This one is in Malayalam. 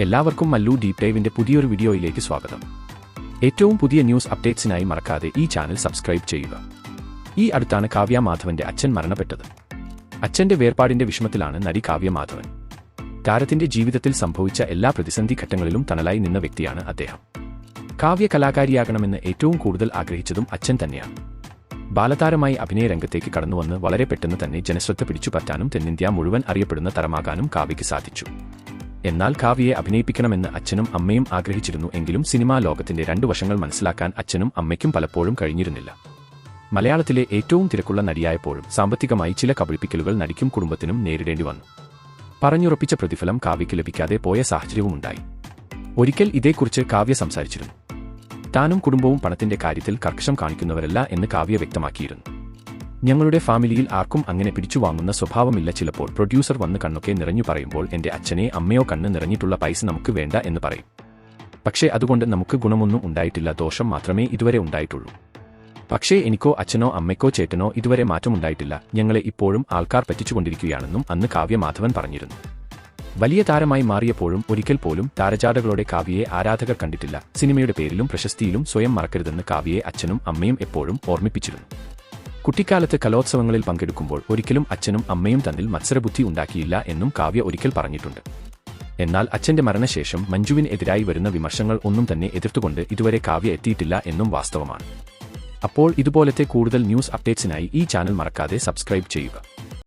എല്ലാവർക്കും മല്ലു ഡീപ് ഡൈവിന്റെ പുതിയൊരു വീഡിയോയിലേക്ക് സ്വാഗതം. ഏറ്റവും പുതിയ ന്യൂസ് അപ്ഡേറ്റ്സിനായി മറക്കാതെ ഈ ചാനൽ സബ്സ്ക്രൈബ് ചെയ്യുക. ഈ അടുത്താണ് കാവ്യ മാധവന്റെ അച്ഛൻ മരണപ്പെട്ടത്. അച്ഛന്റെ വേർപാടിന്റെ വിഷമത്തിലാണ് നടി കാവ്യ മാധവൻ. താരത്തിന്റെ ജീവിതത്തിൽ സംഭവിച്ച എല്ലാ പ്രതിസന്ധി ഘട്ടങ്ങളിലും തണലായി നിന്ന വ്യക്തിയാണ് അദ്ദേഹം. കാവ്യ കലാകാരിയാകണമെന്ന് ഏറ്റവും കൂടുതൽ ആഗ്രഹിച്ചതും അച്ഛൻ തന്നെയാണ്. ബാലതാരമായി അഭിനയ രംഗത്തേക്ക് കടന്നുവന്ന് വളരെ പെട്ടെന്ന് തന്നെ ജനശ്രദ്ധ പിടിച്ചുപറ്റാനും തെന്നിന്ത്യ മുഴുവൻ അറിയപ്പെടുന്ന താരമാകാനും കാവ്യയ്ക്ക് സാധിച്ചു. എന്നാൽ കാവ്യയെ അഭിനയിപ്പിക്കണമെന്ന് അച്ഛനും അമ്മയും ആഗ്രഹിച്ചിരുന്നു. എങ്കിലും സിനിമാ ലോകത്തിന്റെ രണ്ടു വശങ്ങൾ മനസ്സിലാക്കാൻ അച്ഛനും അമ്മയ്ക്കും പലപ്പോഴും കഴിഞ്ഞിരുന്നില്ല. മലയാളത്തിലെ ഏറ്റവും തിരക്കുള്ള നടിയായപ്പോഴും സാമ്പത്തികമായി ചില കബളിപ്പിക്കലുകൾ നടിക്കും കുടുംബത്തിനും നേരിടേണ്ടി വന്നു. പറഞ്ഞുറപ്പിച്ച പ്രതിഫലം കാവ്യയ്ക്ക് ലഭിക്കാതെ പോയ സാഹചര്യവുമുണ്ടായി. ഒരിക്കൽ ഇതേക്കുറിച്ച് കാവ്യ സംസാരിച്ചിരുന്നു. താനും കുടുംബവും പണത്തിന്റെ കാര്യത്തിൽ കർക്കശം കാണിക്കുന്നവരല്ല എന്ന് കാവ്യ വ്യക്തമാക്കിയിരുന്നു. ഞങ്ങളുടെ ഫാമിലിയിൽ ആർക്കും അങ്ങനെ പിടിച്ചുവാങ്ങുന്ന സ്വഭാവമില്ല. ചിലപ്പോൾ പ്രൊഡ്യൂസർ വന്ന് കണ്ണൊക്കെ നിറഞ്ഞു പറയുമ്പോൾ എന്റെ അച്ഛനെ അമ്മയോ കണ്ണ് നിറഞ്ഞിട്ടുള്ള പൈസ നമുക്ക് വേണ്ട എന്ന് പറയും. പക്ഷേ അതുകൊണ്ട് നമുക്ക് ഗുണമൊന്നും ഉണ്ടായിട്ടില്ല, ദോഷം മാത്രമേ ഇതുവരെ ഉണ്ടായിട്ടുള്ളൂ. പക്ഷേ എനിക്കോ അച്ഛനോ അമ്മയ്ക്കോ ചേട്ടനോ ഇതുവരെ മാറ്റമുണ്ടായിട്ടില്ല. ഞങ്ങളെ ഇപ്പോഴും ആൾക്കാർ പറ്റിച്ചുകൊണ്ടിരിക്കുകയാണെന്നും അന്ന് കാവ്യ മാധവൻ പറഞ്ഞിരുന്നു. വലിയ താരമായി മാറിയപ്പോഴും ഒരിക്കൽ പോലും താരജാടകളോടെ കാവ്യയെ ആരാധകർ കണ്ടിട്ടില്ല. സിനിമയുടെ പേരിലും പ്രശസ്തിയിലും സ്വയം മറക്കരുതെന്ന് കാവ്യയെ അച്ഛനും അമ്മയും എപ്പോഴും ഓർമ്മിപ്പിച്ചിരുന്നു. കുട്ടിക്കാലത്ത് കലോത്സവങ്ങളിൽ പങ്കെടുക്കുമ്പോൾ ഒരിക്കലും അച്ഛനും അമ്മയും തമ്മിൽ മത്സരബുദ്ധി ഉണ്ടാക്കിയില്ല എന്നും കാവ്യ ഒരിക്കൽ പറഞ്ഞിട്ടുണ്ട്. എന്നാൽ അച്ഛന്റെ മരണശേഷം മഞ്ജുവിന് എതിരായി വരുന്ന വിമർശങ്ങൾ ഒന്നും തന്നെ എതിർത്തുകൊണ്ട് ഇതുവരെ കാവ്യ എത്തിയിട്ടില്ല എന്നും വാസ്തവമാണ്. അപ്പോൾ ഇതുപോലത്തെ കൂടുതൽ ന്യൂസ് അപ്ഡേറ്റ്സിനായി ഈ ചാനൽ മറക്കാതെ സബ്സ്ക്രൈബ് ചെയ്യുക.